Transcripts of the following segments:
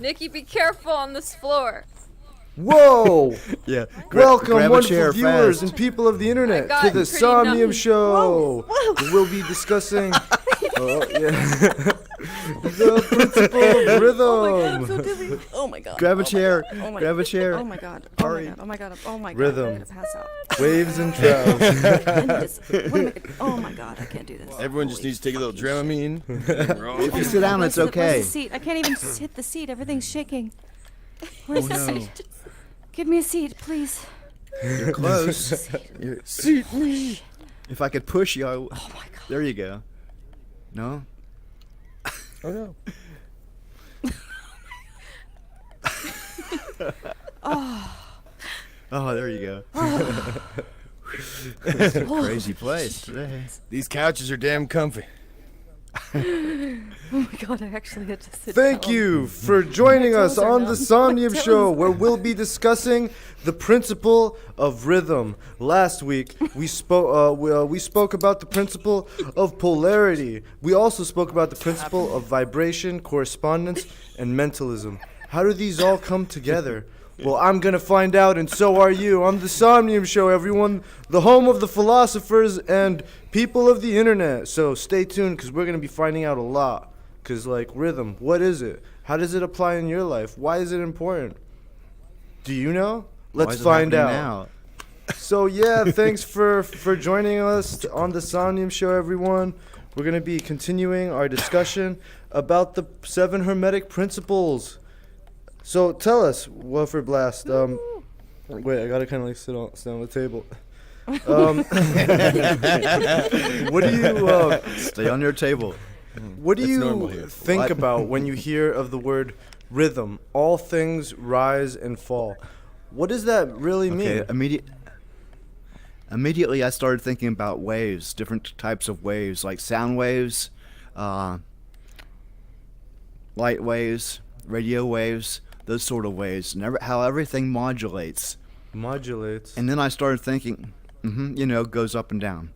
Nikki, be careful on this floor. Whoa! Yeah. Welcome, grab a wonderful chair viewers fast. and people of the internet, got to the pretty Somnium numb. Show. We'll be discussing the principle of rhythm. I'm so dizzy. Oh my god. Grab a Oh my chair. God. Oh my Grab a God. chair. Oh my god. Oh my Hurry. god. Oh my god. Oh my god. Rhythm. I'm gonna pass out. Waves and troughs. What am I gonna, oh my god. I can't do this. Everyone just needs to take a little Dramamine. If you sit down, it's Where's okay. the seat? I can't even hit the seat. Everything's shaking. Where's the no. seat? Give me a seat, please. You're close. Seat me. If I could push you, Oh my god. there you go. No? Oh no. Oh, there you go. It's a crazy place today. These couches are damn comfy. Oh my god. I actually had to sit Thank down. you for joining us toes are on numb. the Somnium My toes. Show, where we'll be discussing the principle of rhythm. Last week we spoke about the principle of polarity. We also spoke about the principle of vibration, correspondence, and mentalism. How do these all come together? Well, I'm gonna find out, and so are you. On the Somnium Show, everyone, the home of the philosophers and people of the internet. So stay tuned, because we're gonna be finding out a lot. Because, like, rhythm, what is it? How does it apply in your life? Why is it important? Do you know? Why Let's is it find happening out. now? So, yeah, thanks for joining us on the Somnium Show, everyone. We're gonna be continuing our discussion about the 7 Hermetic Principles. So tell us, Wilfred Blast. Wait, I gotta kind of like sit on the table. What do you Stay on your table. what do That's normal you here. think What? about when you hear of the word rhythm? All things rise and fall. What does that really mean? Okay, immediately I started thinking about waves, different types of waves, like sound waves, light waves, radio waves, those sort of waves, and how everything modulates. Modulates. And then I started thinking, goes up and down,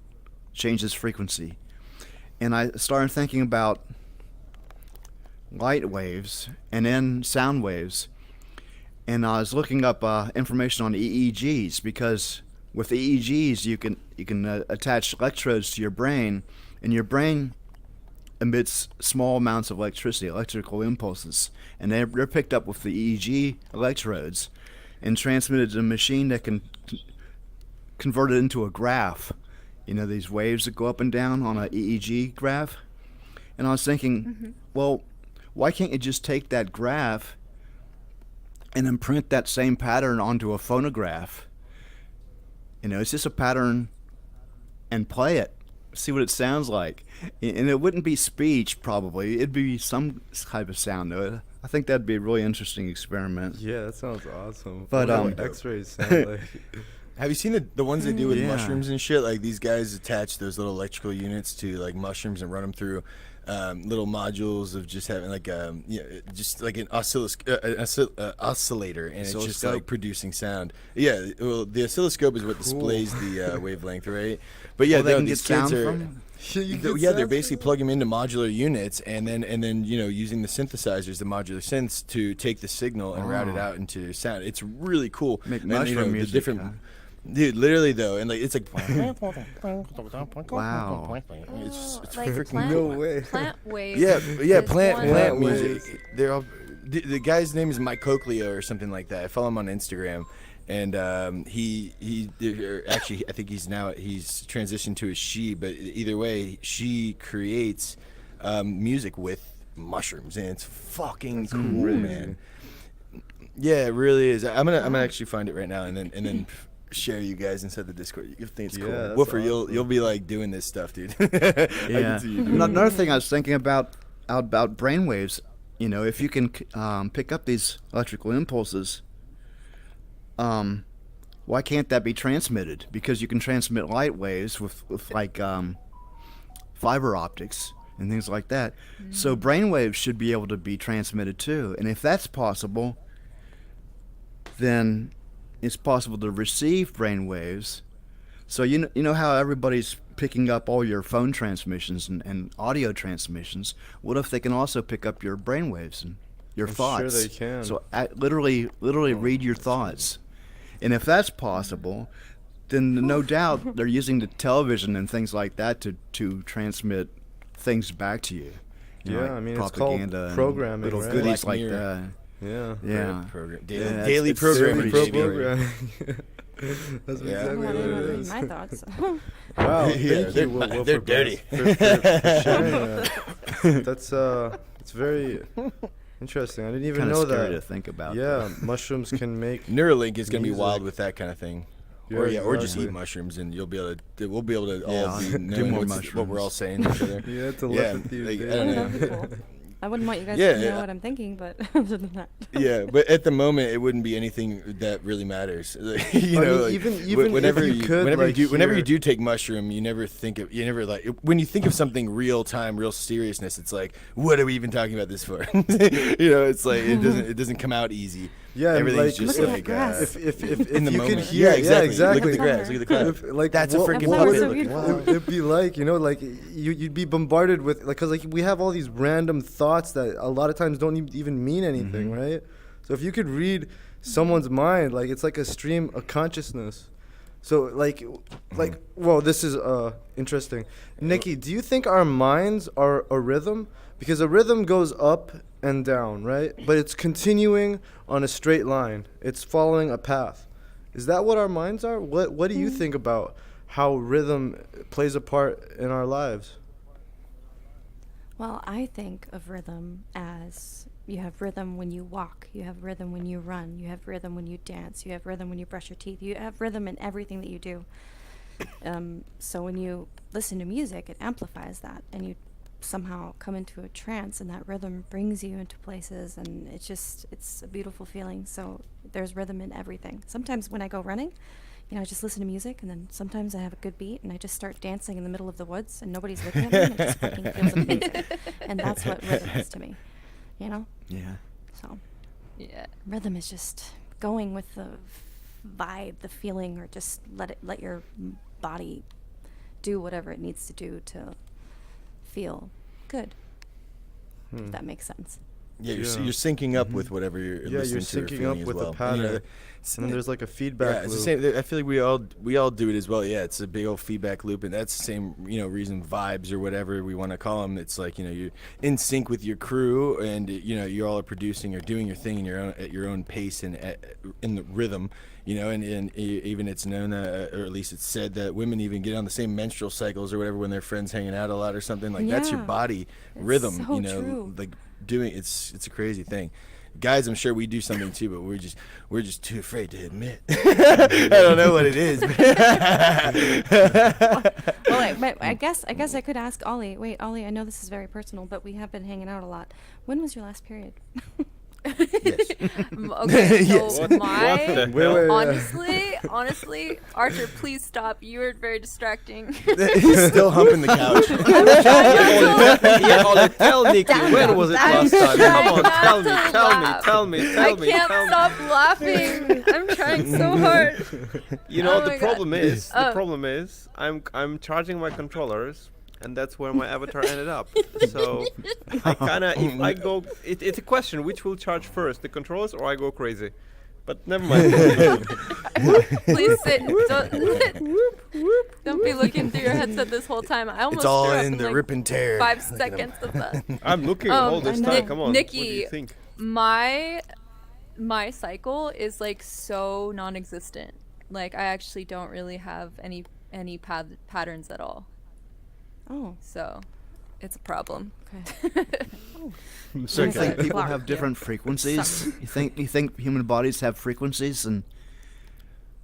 changes frequency. And I started thinking about light waves and then sound waves. And I was looking up information on EEGs, because with EEGs you can attach electrodes to your brain, and your brain emits small amounts of electricity, electrical impulses, and they're picked up with the EEG electrodes and transmitted to a machine that can convert it into a graph. You know, these waves that go up and down on an EEG graph. And I was thinking, well, why can't you just take that graph and imprint that same pattern onto a phonograph? You know, it's just a pattern, and play it. See what it sounds like. And it wouldn't be speech, probably. It'd be some type of sound to it. I think that'd be a really interesting experiment. Yeah, that sounds awesome. But, I wonder what X-rays sound like. Have you seen the ones they do with Yeah. mushrooms and shit? Like, these guys attach those little electrical units to like mushrooms and run them through little modules of just having like just like an oscillator, and it's just like Oscilloscope. producing sound. Yeah, well, the oscilloscope is what displays the wavelength, right? But yeah, Well, they no, can these get kids sound are. from? They're basically plugging them into modular units, and then using the synthesizers, the modular synths, to take the signal and route it out into sound. It's really cool. Make And, mushroom the music, different, huh? dude. Literally though, and like it's like Wow. it's Like freaking plant, cool. No way. plant waves. Yeah, is plant one- music. They're all the guy's name is Mike Cocleo or something like that. I follow him on Instagram, and he actually I think he's transitioned to a she, but either way, she creates music with mushrooms, and it's fucking cool, man. Yeah, it really is. I'm gonna actually find it right now, and then share you guys inside the Discord. You think it's Yeah, cool. that's Woofer, awesome. you'll be like doing this stuff, dude. I Yeah. can see you doing it. Another thing I was thinking about brainwaves. You know, if you can pick up these electrical impulses, why can't that be transmitted? Because you can transmit light waves with like fiber optics and things like that. So brainwaves should be able to be transmitted too. And if that's possible, then it's possible to receive brainwaves. So you know how everybody's picking up all your phone transmissions and audio transmissions. What if they can also pick up your brainwaves? And your I'm thoughts. sure they can. So literally read your thoughts, and if that's possible, then no doubt they're using the television and things like that to transmit things back to you. You know, Yeah, like I mean, it's called propaganda and programming, little right? goodies Black like Mirror. that. Yeah. Yeah. Daily it's programming, pretty baby. Programming. That's Yeah. I exactly don't what want it anyone reading is. my thoughts. Wow, Yeah, thank they're- you, Will they're for dirty. for sharing that. That's it's very interesting. I didn't even Kind of know scary that. to think about. Yeah, mushrooms can make. Neuralink is gonna be Music. wild with that kind of thing. Yeah, Or just exactly. eat mushrooms, and you'll be able to. We'll be able to Yeah, all be do knowing more what we're all mushrooms. saying to each other. Yeah, telepathy. like, is I don't big. know. That'd be cool. I wouldn't want you guys Yeah, to know yeah. what I'm thinking, but other than that. Yeah, but at the moment, it wouldn't be anything that really matters. you I mean, know, like, even whenever if you could, whenever like, you do, whenever you hear- do take mushroom, you never like when you think of something real time, real seriousness. It's like, what are we even talking about this for? You know, it's like it doesn't come out easy. Yeah, and, Everything's like, just Look at like that grass. if in the you moment. could hear, Yeah, exactly. exactly. Look at the grass. Look at the cloud. If, like, That's a what- freaking what flower would so it- beautiful. It'd be like, you know, like you'd be bombarded with, like, because like we have all these random thoughts that a lot of times don't even mean anything, right? So if you could read someone's mind, like, it's like a stream of consciousness. So like whoa, this is interesting. Nikki, do you think our minds are a rhythm? Because a rhythm goes up and down, right? But it's continuing on a straight line. It's following a path. Is that what our minds are? What do you think about how rhythm plays a part in our lives? Well, I think of rhythm as you have rhythm when you walk, you have rhythm when you run, you have rhythm when you dance, you have rhythm when you brush your teeth, you have rhythm in everything that you do. So when you listen to music, it amplifies that, and you somehow come into a trance, and that rhythm brings you into places, and it's a beautiful feeling. So there's rhythm in everything. Sometimes when I go running, you know, I just listen to music, and then sometimes I have a good beat, and I just start dancing in the middle of the woods, and nobody's looking at me, and it just fucking feels amazing. And that's what rhythm is to me, you know? Yeah. So Yeah. rhythm is just going with the vibe, the feeling, or just let your body do whatever it needs to do to feel good. If that makes sense. Yeah, Yeah. you're syncing up with whatever you're Yeah, listening you're to or syncing feeling up as with well. a pattern. it's- And then there's like a yeah, feedback it's the loop. same. I feel like we all do it as well. Yeah, it's a big old feedback loop, and that's the same reason vibes or whatever we want to call them. It's like you're in sync with your crew, and you all are producing or doing your thing in your own at your own pace and in the rhythm. And even it's known, or at least it's said that women even get on the same menstrual cycles or whatever when their friends hanging out a lot or something. Like that's your Yeah. body It's rhythm. so true. Like doing it's a crazy thing. Guys, I'm sure we do something too, but we're just too afraid to admit. I don't know what it is. Well, I guess I could ask Ollie. Wait, Ollie, I know this is very personal, but we have been hanging out a lot. When was your last period? Yes. Okay, so Yes. What my the Wait, hell? wait. honestly, Archer, please stop. You are very distracting. He's still humping the couch. Yeah, Ollie, tell Nikki, when was it last time? Come on, tell me, tell me. I can't stop laughing. I'm trying so hard. You know, Oh the my problem God. is, Oh. I'm charging my controllers, and that's where my avatar ended up. So I kind of, if I go, it's a question, which will charge first, the controllers or I go crazy? But never mind. Please sit. Don't be looking through your headset this whole time. I almost It's all threw up in the like rip and tear. 5 Look at him. seconds of that. I'm looking all this I know. time. Come on. What do Nikki, you think? my cycle is like so non-existent. Like I actually don't really have any patterns at all. Oh, So it's a problem. okay. So you Okay. think people Clark, have yeah. different frequencies? You think human bodies have frequencies and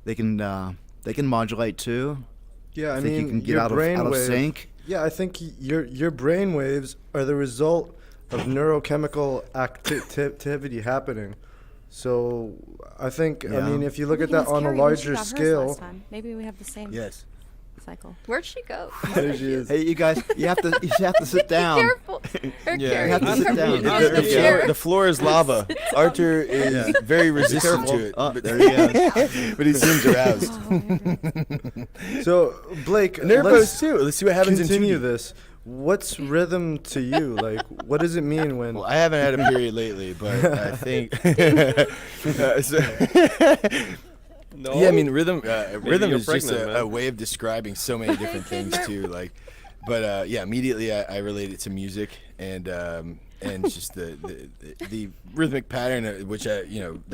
they can modulate too? Yeah, I think mean, you can get your out brain of wave- sync? Yeah, I think your brain waves are the result of neurochemical activity happening. So I think, I Yeah. mean, if you look at Maybe that Miss on a Carrie, when she larger got hers scale, last time, maybe we have the same Yes. cycle. Where'd she go? there she is. Hey, you guys, you have to sit down. Be careful. Her Yeah. Carrie, You have to be sit careful. down. Get The- in the the chair. The floor is lava. Archer is very resistant to it. Oh, but- there he goes. but he seems aroused. Oh, So Blake, Nervous let's too. Let's see what happens in continue 2D. this. what's rhythm to you? Like, what does it mean when? Well, I haven't had a period lately, but I think. No. Yeah, I mean rhythm. Rhythm you're is just pregnant, a man. way of describing so many different things too. Like, but yeah, immediately I relate it to music and just the rhythmic pattern which that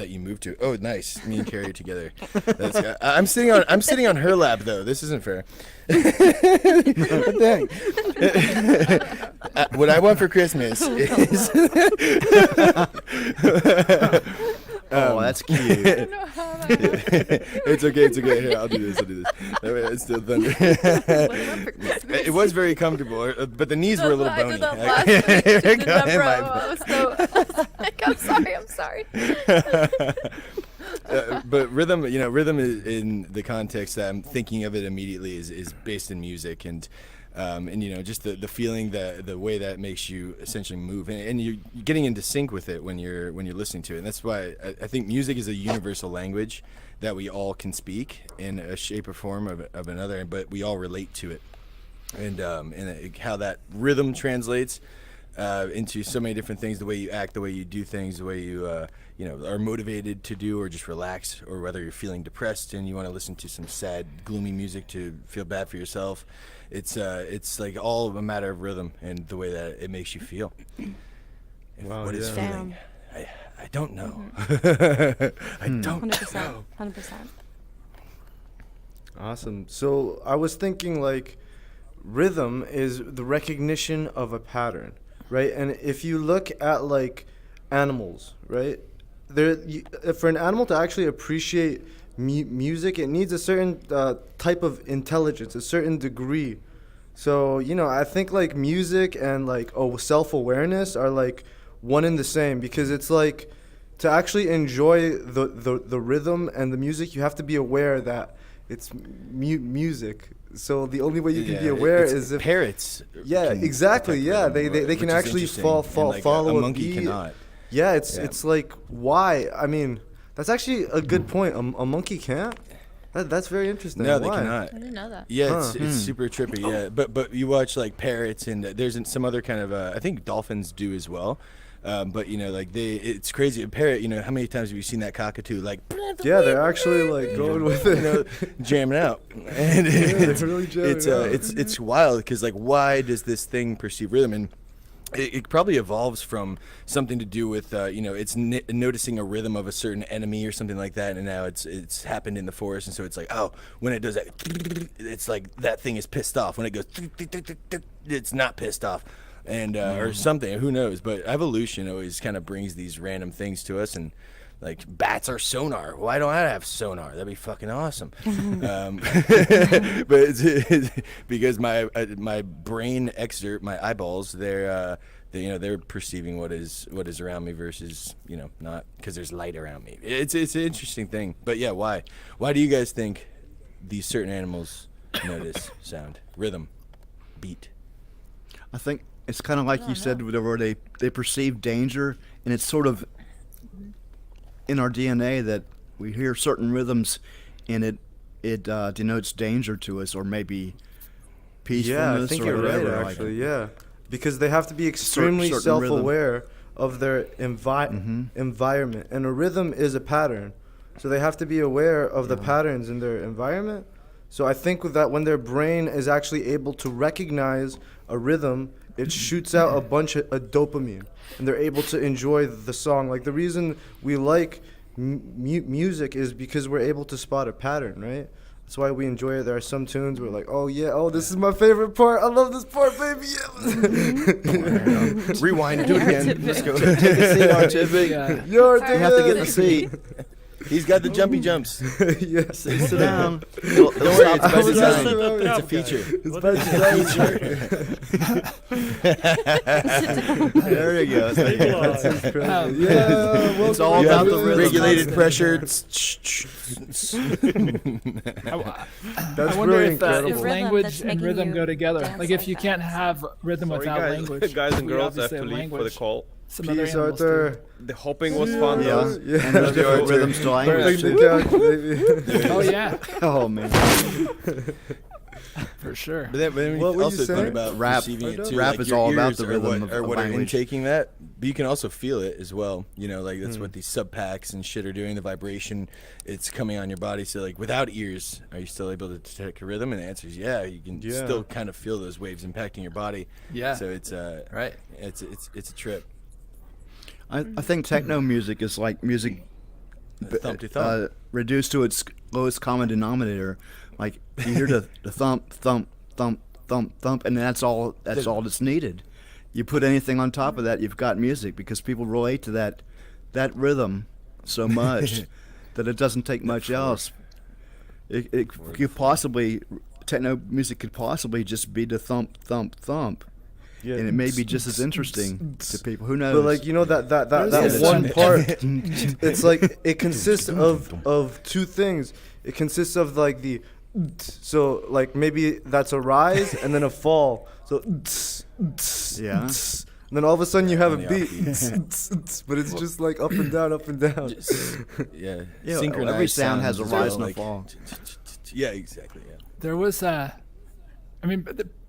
you move to. Oh, nice. Me and Carrie are together. That's, I'm sitting on her lap though. This isn't fair. What the heck? What I want for Christmas is. Oh, that's cute. It's okay. Here, I'll do this. That way it's still thunder. It was very comfortable, but the knees were a little I bony. did that last week. Did that, bro. I was like, I'm sorry. But rhythm, rhythm is, in the context that I'm thinking of it immediately is based in music and just the feeling, the way that makes you essentially move, and you're getting into sync with it when you're listening to it. And that's why I think music is a universal language that we all can speak in a shape or form of another, but we all relate to it. And how that rhythm translates into so many different things, the way you act, the way you do things, the way you are motivated to do or just relax, or whether you're feeling depressed and you want to listen to some sad, gloomy music to feel bad for yourself. It's like all a matter of rhythm and the way that it makes you feel. Wow, What is yeah. feeling? I don't know. I don't 100%. know. 100%. Awesome. So I was thinking like rhythm is the recognition of a pattern, right? And if you look at like animals, right? For an animal to actually appreciate music, it needs a certain type of intelligence, a certain degree. So, I think like music and like self-awareness are like one and the same, because it's like to actually enjoy the rhythm and the music, you have to be aware that it's music. So the only way you can be aware is if parrots. Yeah, can exactly. detect Yeah, rhythm, they which can is actually interesting. follow And, like, follow a a monkey beat. cannot. Yeah, it's Yeah. like why? I mean, that's actually a good point. A monkey can't. That's very interesting. No, they Why? cannot. I didn't know that. Yeah, it's Huh. super trippy. Yeah, but you watch like parrots and there's some other kind of I think dolphins do as well. But like it's crazy. A parrot, how many times have you seen that cockatoo like? Yeah, they're actually like going with it. Jamming out, and they're really jamming out. it's wild because like why does this thing perceive rhythm? And it probably evolves from something to do with it's noticing a rhythm of a certain enemy or something like that, and now it's happened in the forest, and so it's like, oh, when it does that, it's like that thing is pissed off. When it goes, it's not pissed off, and or something. Who knows? But evolution always kind of brings these random things to us, and like bats are sonar. Why don't I have sonar? That'd be fucking awesome. But it's because my brain exert, my eyeballs, they're perceiving what is around me versus not, because there's light around me. It's an interesting thing. But yeah, why do you guys think these certain animals notice sound, rhythm, beat? I think it's kind of like you said, where they perceive danger, and it's sort of in our DNA that we hear certain rhythms, and it denotes danger to us, or maybe peacefulness. Yeah, I think or you're right. whatever. Actually, yeah, because they have to be extremely certain rhythm. self-aware of their environment, and a rhythm is a pattern. So they have to be aware of the patterns in their environment. So I think with that, when their brain is actually able to recognize a rhythm, it shoots out a bunch of dopamine, and they're able to enjoy the song. Like the reason we like music is because we're able to spot a pattern, right? That's why we enjoy it. There are some tunes where like, oh yeah, oh this is my favorite part. I love this part, baby. Yeah. Rewind, do it again. Let's go. Take a seat, Artific. Yo, You have to get in the seat. He's got the jumpy jumps. yeah. Sit down. Don't worry, it's by design. It's It's a feature. It's by design. There you go. Yeah, It's all You about have the rhythm. regulated pressure. That's I wonder really if incredible. rhythm language that's and making rhythm you go together. dance Like if like you that. can't have rhythm Sorry, without guys. language. Guys and we girls have obviously to leave for the language. call. Some other Peace, animals do. Arthur. The hopping was fun, Yeah. though. Yeah. And there's different rhythms to language. Break it down, baby. Oh yeah. Oh man. For sure. But then What you were you also saying? think about Rap- receiving it too. rap like is your all about ears the are rhythm what, of what are language. intaking that, but you can also feel it as well. You know, like that's what these sub packs and shit are doing. The vibration, it's coming on your body. So like without ears, are you still able to detect a rhythm? And the answer is yeah. You can still kind of feel those waves impacting your body. Yeah. So it's Right. It's a trip. I think techno music is like music Thump to thump. reduced to its lowest common denominator. Like you hear the thump, thump, thump, thump, thump, and that's all that's needed. You put anything on top of that, you've got music, because people relate to that rhythm so much that it doesn't take much else. It could possibly, techno music could possibly just be the thump, thump, thump. Yeah. And it may be just as interesting to people. Who knows? But like, you know, that is one it? part, it's like it consists of two things. It consists of like the, so like maybe that's a rise and then a fall. So Yeah. and then all of a sudden you have a On the beat, offbeat. but it's just like up and down, up and down. Yeah. Yeah, Synchronized every sound has a sounds as rise well, and a fall. Yeah, exactly. Yeah. There was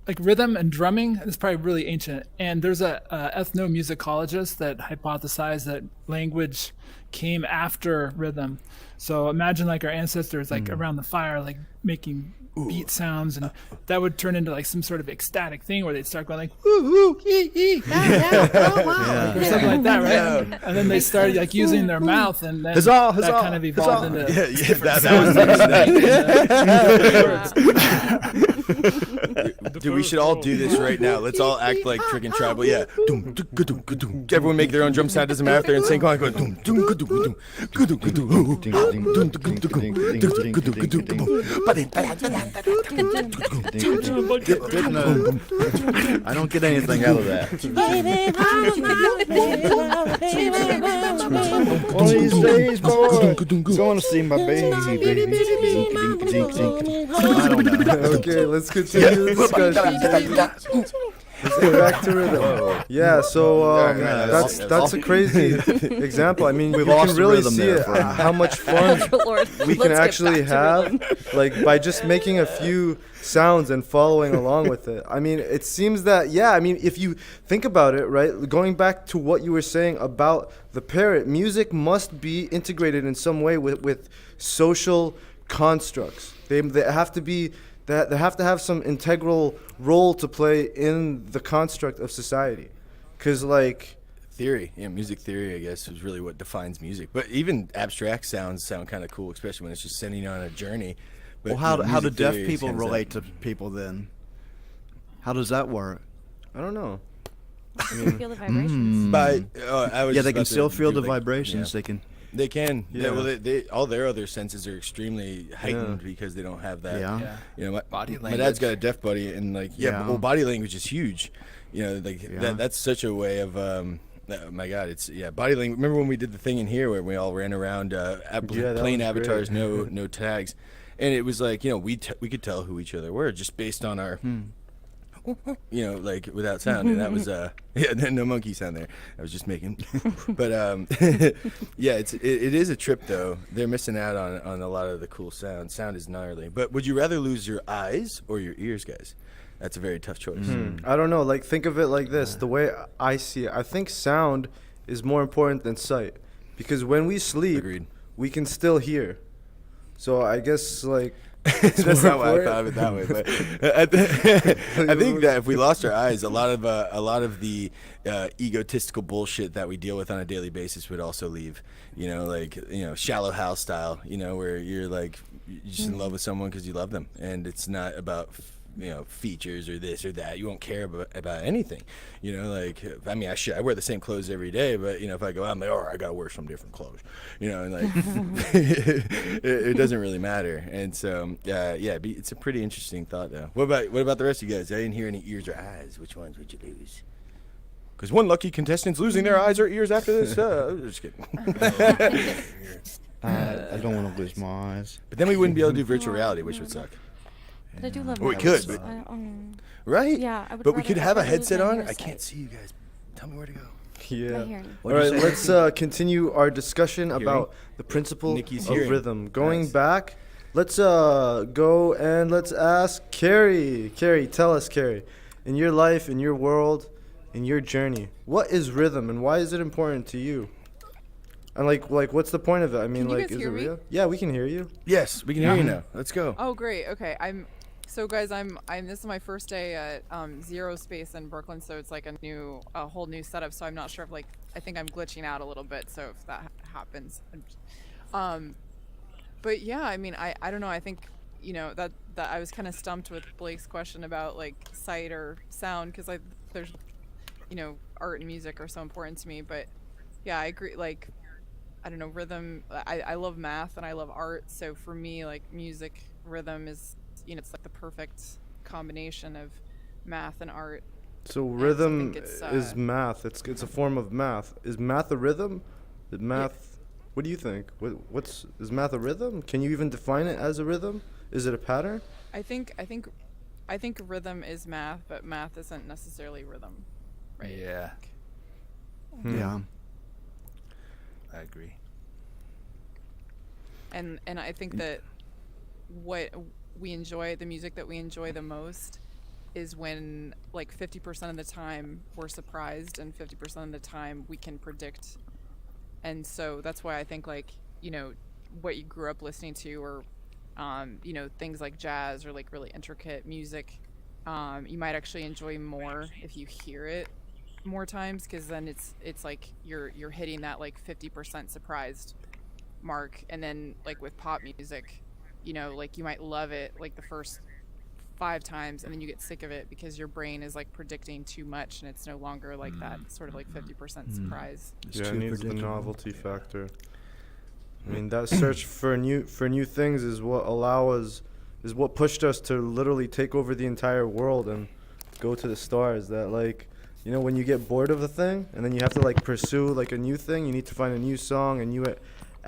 like rhythm and drumming is probably really ancient, and there's a ethnomusicologist that hypothesized that language came after rhythm. So imagine like our ancestors like around the fire, like making beat sounds, and that would turn into like some sort of ecstatic thing where they'd start going like woo woo hee hee oh wow or something like that, right? And then they started like using their mouth, and then Huzzah, huzzah, that kind of evolved into Dude, we should all do this right now. Let's all act like Trick Tribal. Yeah. Doom, doom, doom, doom. Everyone make their own drum sound. Doesn't matter if they're in sync. Going doom, doom, doom, doom, doom, I don't get anything out of that. One of these days, boy, going to see my baby. I don't know. Okay, let's continue the discussion. Let's get back to rhythm. Yeah, so that's a crazy example. I mean, We've you lost can the really rhythm see there it, for a how much fun Lord, we can let's get actually back to have, rhythm. like by just making a few sounds and following along with it. I mean, it seems that I mean, if you think about it, right, going back to what you were saying about the parrot, music must be integrated in some way with social constructs. They have to be. They have to have some integral role to play in the construct of society, because like Theory, yeah, music theory, I guess, is really what defines music. But even abstract sounds sound kind of cool, especially when it's just sending you on a journey. But Well, how do music deaf theory people sends relate that. to people then? How does that work? I don't know. Feel the vibrations. By, I was Yeah, just they can about to still feel do, the like, vibrations. yeah. They can. They can. Yeah. Yeah. Well, they all their other senses are extremely heightened because they don't have that. Yeah. Yeah. You know, my Body My dad's language. got a deaf buddy, and like, Yeah. well, body language is huge. You know, like Yeah. that's such a way of. Oh my God, it's body language. Remember when we did the thing in here where we all ran around that plain was avatars, great. no tags, and it was like, you know, we could tell who each other were just based on our. You know, like without sound, and that was no monkey sound there. I was just making, but yeah, it is a trip though. They're missing out on a lot of the cool sound. Sound is gnarly. But would you rather lose your eyes or your ears, guys? That's a very tough choice. I don't know. Like, think of it like this. The way I see it, I think sound is more important than sight, because when we sleep, Agreed. we can still hear. So I guess like That's more not why I important. thought of it that way, but I think that if we lost our eyes, a lot of the egotistical bullshit that we deal with on a daily basis would also leave. You know, like, you know, Shallow Hal style. You know, where you're like you're just in love with someone because you love them, and it's not about features or this or that. You won't care about anything. You know, like, I mean, I wear the same clothes every day, but, you know, if I go out, I'm like, I gotta wear some different clothes. You know, and like, it doesn't really matter. And so, it's a pretty interesting thought, though. What about the rest of you guys? I didn't hear any ears or eyes. Which ones would you lose? Because one lucky contestant's losing their eyes or ears after this. Just kidding. I don't want to lose my eyes. But then we wouldn't be able to do virtual reality, which would suck. But I do love Well, we movies. could, but- Right? Right? Yeah, I would But we rather- could I'd have a rather lose headset my on. I eyesight. can't see you guys. Tell me where to go. Yeah. My hearing. All right, let's continue our discussion about the principle Nikki's of hearing. rhythm. Going Nice. back, Let's go and let's ask Carrie. Carrie, tell us, Carrie, in your life, in your world, in your journey, what is rhythm and why is it important to you? And like what's the point of it? I mean, Can you like, guys is it hear me? real? Yeah, we can hear you. Yes, we can hear you now. Let's go. Oh, great. Okay, so guys, I'm. This is my first day at Zero Space in Brooklyn, so it's like a whole new setup. So I'm not sure if like I think I'm glitching out a little bit. So if that happens, but yeah, I mean, I don't know. I think that I was kind of stumped with Blake's question about like sight or sound because there's art and music are so important to me. But yeah, I agree. Like I don't know, rhythm. I love math and I love art. So for me, like music, rhythm is, it's like the perfect combination of math and art. So And so I rhythm think it's, is math. It's a form of math. Is math a rhythm? Is math? What do you think? Is math a rhythm? Can you even define it as a rhythm? Is it a pattern? I think rhythm is math, but math isn't necessarily rhythm, right? Yeah, Yeah. I agree. And I think that what we enjoy, the music that we enjoy the most, is when like 50% of the time we're surprised and 50% of the time we can predict. And so that's why I think like what you grew up listening to, or things like jazz or like really intricate music, you might actually enjoy more if you hear it more times, because then it's like you're hitting that like 50% surprised mark. And then like with pop music, like you might love it like the first 5 times and then you get sick of it because your brain is like predicting too much and it's no longer like that sort of like 50% surprise. It's Yeah, it too needs the predictable. novelty factor. I mean, that search for new things is what pushed us to literally take over the entire world and go to the stars. That like, when you get bored of a thing and then you have to like pursue like a new thing, you need to find a new song, a new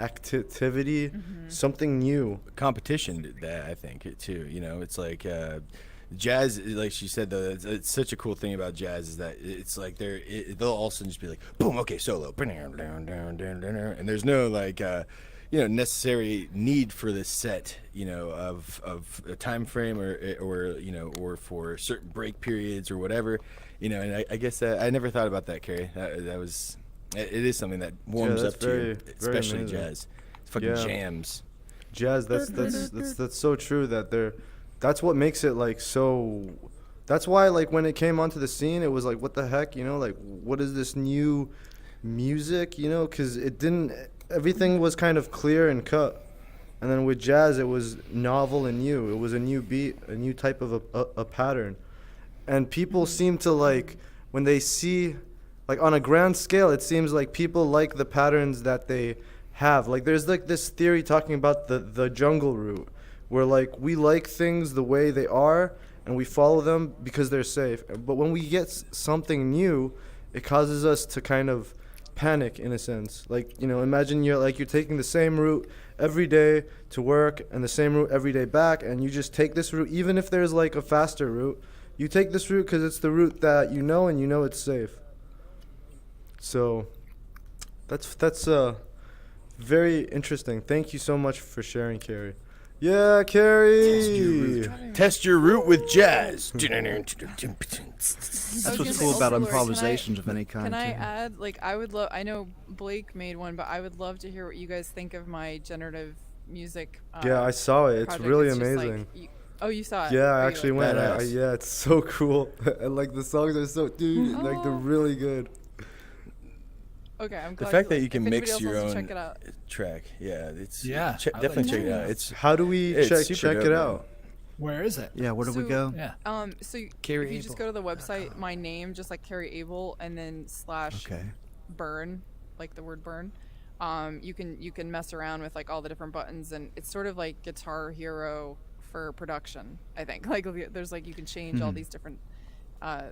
activity, something new. Competition did that, I think, too. It's like jazz, like she said, though, it's such a cool thing about jazz is that it's like they'll all of a sudden just be like, boom, okay, solo, and there's no like necessary need for this set of a time frame or for certain break periods or whatever, and I guess that I never thought about that, Carrie. That was it is something that warms that's up to very, you, very especially amazing. jazz. It's fucking Yeah. jams. Jazz, that's so true that's what makes it like so. That's why like when it came onto the scene, it was like, what the heck, like what is this new music, because everything was kind of clear and cut, and then with jazz it was novel and new. It was a new beat, a new type of a pattern, and people seem to like when they see, like on a grand scale, it seems like people like the patterns that they have. Like there's like this theory talking about the jungle route, where like we like things the way they are and we follow them because they're safe. But when we get something new, it causes us to kind of panic in a sense. Like, imagine you're taking the same route every day to work and the same route every day back, and you just take this route even if there's like a faster route. You take this route because it's the route that you know and it's safe. So that's very interesting. Thank you so much for sharing, Carrie. Yeah, Carrie. Test your route with jazz. That's gonna what's say cool about also, Lori, improvisations of any kind. Can I too. add, like, I know Blake made one, but I would love to hear what you guys think of my generative music. Yeah, I saw it. It's project. really It's just, like, amazing. you saw it? Yeah, I Or you actually like- went. Badass. Yeah, it's so cool. And like the songs are so, dude, like they're really good. Okay, I'm The glad fact that like, you can if anybody mix else your wants to own check it out. track, yeah, it's Yeah, I like definitely check it that. out. It's How do we It's check super it dope, man. out? Where is it? Yeah, where do we So- go? Yeah. So Carrie if you just Abel. go to the website, my name, just like Carrie Abel, and then / Okay. burn, like the word burn. You can mess around with like all the different buttons, and it's sort of like Guitar Hero for production. I think like there's like you can change all these different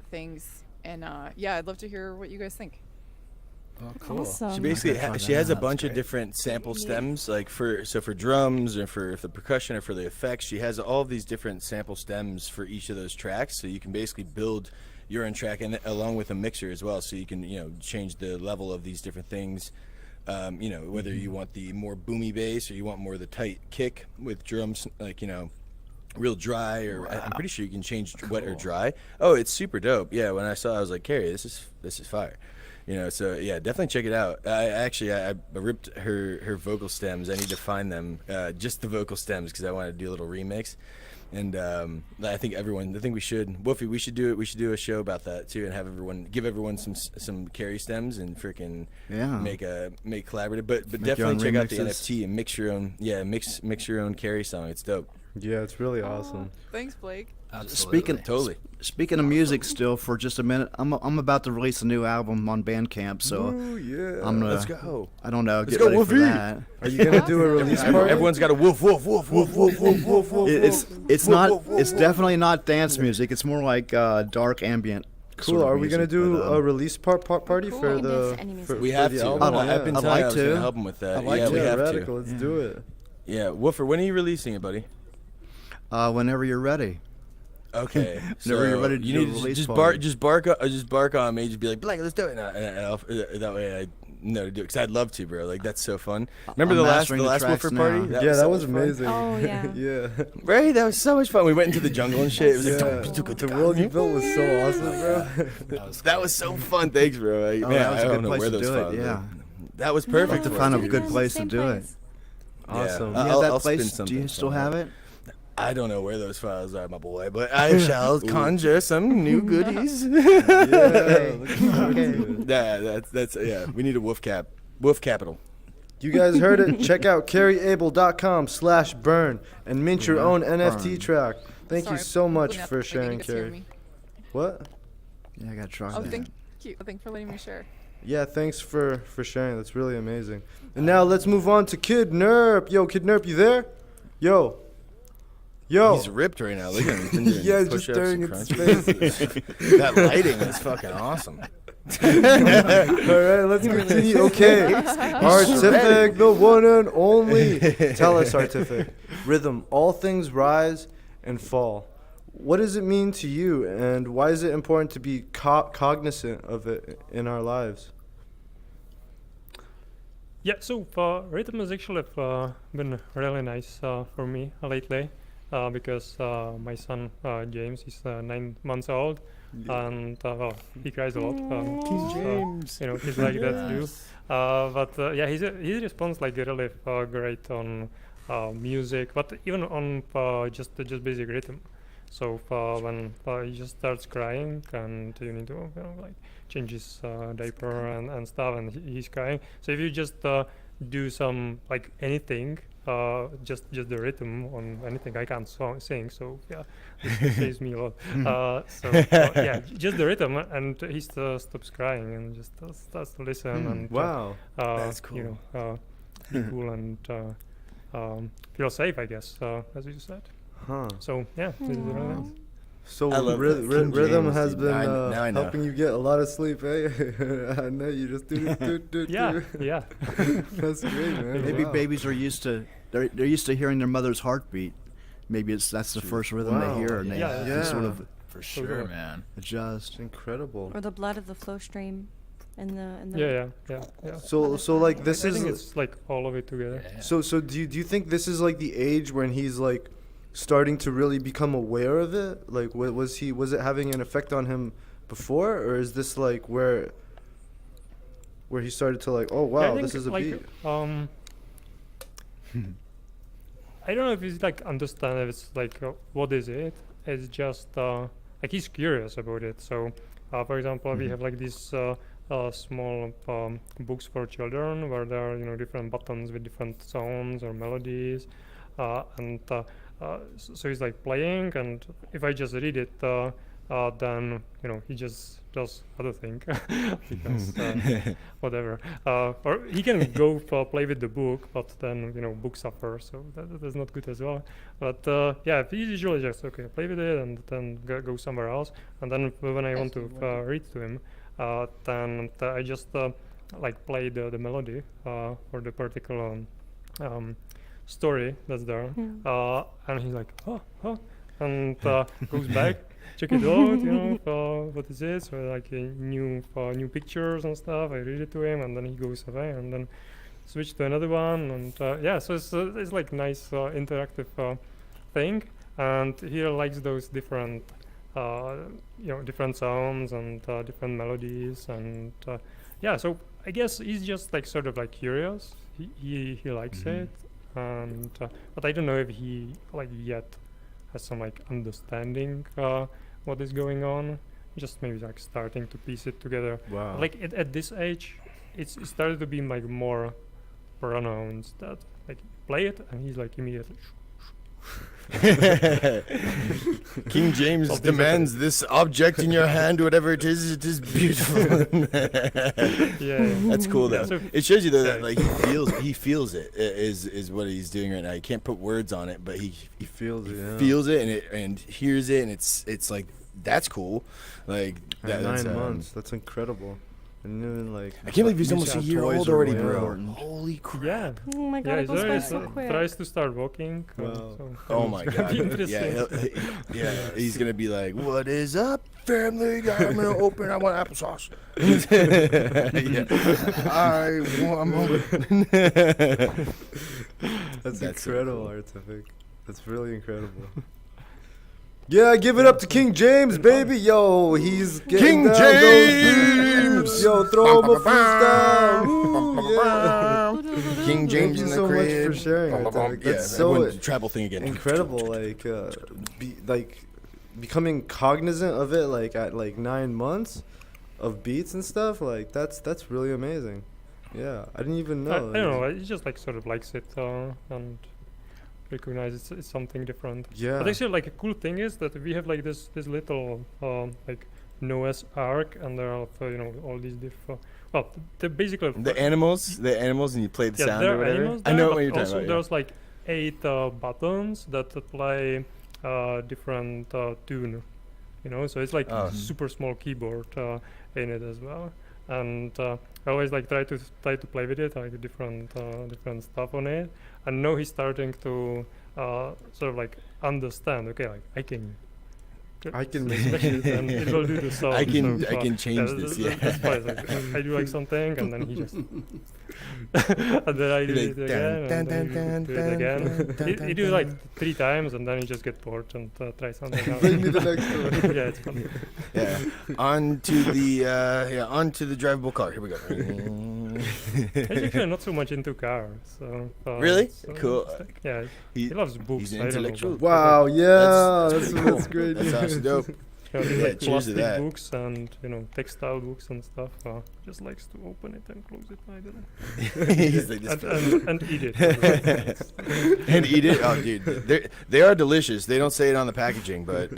things, and yeah, I'd love to hear what you guys think. Oh, cool. Awesome. She basically Okay, she has a that's bunch of great. different sample stems, like for drums or for the percussion or for the effects. She has all of these different sample stems for each of those tracks, so you can basically build your own track, and along with a mixer as well, so you can change the level of these different things. You know, whether you want the more boomy bass or you want more of the tight kick with drums, like, you know, real dry, or I'm pretty sure you can change wet or dry. Oh, it's super dope. Yeah, when I saw it, I was like, Carrie, this is fire. You know, so yeah, definitely check it out. I ripped her vocal stems. I need to find them, just the vocal stems, because I want to do a little remix. And I think we should, Wolfie, we should do a show about that too, and give everyone some Carrie stems and freaking make collaborative. But definitely check out the NFT and mix your own mix your own Carrie song. It's dope. Yeah, it's really awesome. Thanks, Blake. Speaking of music, still for just a minute, I'm about to release a new album on Bandcamp, so I'm gonna. Let's go. I don't know. Get go, ready for Wolfie. that. Are you gonna do a release party? Everyone's got a woof woof woof woof woof woof woof woof. It's definitely not dance music. It's more like dark ambient. Cool. Sort of Are we gonna music, do but, a release party Cool. for And the? if any music. We for have the to. album? I've been I'd telling like I was gonna to. help him with that. I'd like Yeah, to. we have Radical. to. Let's do it. Yeah, Woofer, when are you releasing it, buddy? Whenever you're ready. Okay. Whenever you're ready to you do a need to release just party. bark on me. Just be like, Blake, let's do it. That way I know to do it, because I'd love to, bro. Like, that's so fun. Remember I'm the mastering the last tracks Woofer now. party? That was so much fun. amazing. Oh, yeah. Yeah. Right? That was so much fun. We went into the jungle and shit. It was Yeah. like, The world you built was so awesome, bro. that was so fun. Thanks, bro. Man, that was I a don't good know place where to those do it, files yeah. are. That was perfect. to for find us, a dude. good place to do it. Awesome. Yeah. You have that I'll spin place? Do something you still from have that. it? I don't know where those files are, my boy, but I shall conjure some new goodies. Yeah, that's we need a wolf capital. You guys heard it. Check out carrieable.com/burn and mint your own NFT track. Thank you so much for sharing, Carrie. What? Yeah, I gotta try Oh, that. thank you. Thanks for letting me share. Yeah, thanks for sharing. That's really amazing. And now let's move on to Kid Nerp. Yo, Kid Nerp, you there? Yo. He's ripped right now. Look at him. He's been doing Yeah, he's just push-ups staring and at his crunches. That lighting is fucking awesome. All right, let's continue. Okay, Artific, the one and only. Tell us, Artific. Rhythm. All things rise and fall. What does it mean to you, and why is it important to be cognizant of it in our lives? Yeah, so rhythm has actually been really nice for me lately because my son James is 9 months old and he cries a lot. James. You know, he's like that too. But yeah, he responds like really great on music, but even on just basic rhythm. So when he just starts crying and you need to like change his diaper and stuff, and he's crying. So if you just do some like anything, just the rhythm on anything, I can't sing, so yeah, this saves me a lot. So yeah, just the rhythm, and he stops crying and just starts to listen and Wow, that's cool. You know, be cool and feel safe, I guess, as you said. huh? So yeah, this is really nice. So I love that. King rhythm James, has dude. been Now I know. helping you get a lot of sleep, eh? I know you just do. Yeah, yeah. That's great, man. Maybe Wow. babies are used to they're used to hearing their mother's heartbeat. Maybe that's the first rhythm Wow. they hear, and they Yeah. can sort of For sure, sure, man. adjust. It's incredible. Or the blood of the flow stream in the Yeah. So like this I think is it's like all of it together. Yeah. so do you think this is like the age when he's like starting to really become aware of it? Like was it having an effect on him before, or is this like where he started to like, oh Yeah, I wow, think, this is a like, beat? I don't know if he's like understand if it's like what is it. It's just like he's curious about it. So, for example, we have like these small books for children where there are different buttons with different sounds or melodies, and so he's like playing, and if I just read it, then he just does other thing because whatever. Or he can go play with the book, but then book suffer, so that's not good as well. But yeah, he usually just play with it and then go somewhere else. And then when I want to read to him, then I just like play the melody for the particular story that's there, and he's like, oh, and goes back. check it out, what is it? So like new pictures and stuff. I read it to him, and then he goes away, and then switch to another one, and yeah, so it's like nice interactive thing, and he likes those different different sounds and different melodies, and yeah, so I guess he's just like sort of like curious. He likes it, and but I don't know if he like yet has some like understanding what is going on. Just maybe like starting to piece it together. Wow. Like at this age, it started to be like more pronounced that like play it, and he's like immediately. King James demands this object in your hand, whatever it is beautiful. Yeah. That's cool though. Yeah, so It shows you though that like he feels it is what he's doing right now. He can't put words on it, but he feels it. Yeah. feels it and hears it, and it's like that's cool. Like At that's, 9 months, that's incredible. And then like I can't believe he's You almost a said year toys old are already, really bro. important. Holy crap. Yeah. Oh my god, Yeah, it goes by he's so quick. tries to start walking. Wow. So Oh my god. Be interesting. Yeah, he's gonna be like, "What is up, family? I'm gonna open. I want applesauce." Yeah. I want. That's That's so incredible, cool. Artific. That's really incredible. Yeah, give it up to King James, baby. Yo, he's getting King down James! those beats. Yo, throw him a freestyle. Woo, yeah. King James you in the so much crib. for sharing, Artific. Yeah, That's so everyone, travel thing again. incredible. Like becoming cognizant of it, like at like 9 months of beats and stuff. Like that's really amazing. Yeah, I didn't even know. I don't know. He just like sort of likes it and recognizes it's something different. Yeah. But actually, like a cool thing is that we have like this little like Noah's Ark, and there are all these different. Well, they're basically The animals, and you play the sound there or are whatever. animals I there, know but what you're talking also about. there's like 8 buttons that play different tune. So it's like Oh. super small keyboard in it as well. And I always like try to play with it, like different stuff on it. And now he's starting to sort of like understand. Okay, like I can switch it and it will do the sound. I can So, change yeah, this. That's Yeah. why it's like I do like something, and then he just and then I do Like, it again, and then he do it again. He do like 3 times, and then he just get bored and try something else. Bring me the next one. Yeah, it's fun. Yeah. On to the drivable car. Here we go. He's actually not so much into cars. So, Really? so Cool. it's like, yeah, He- he loves books. he's an I don't know, intellectual. but- Wow, yeah, that's pretty cool. great. That's awesome dope. Yeah, these Yeah, like cheers to plastic that. books and textile books and stuff. Just likes to open it and close it. I don't know. He's like this. And eat it. as well. And eat it. Oh, dude, they are delicious. They don't say it on the packaging, but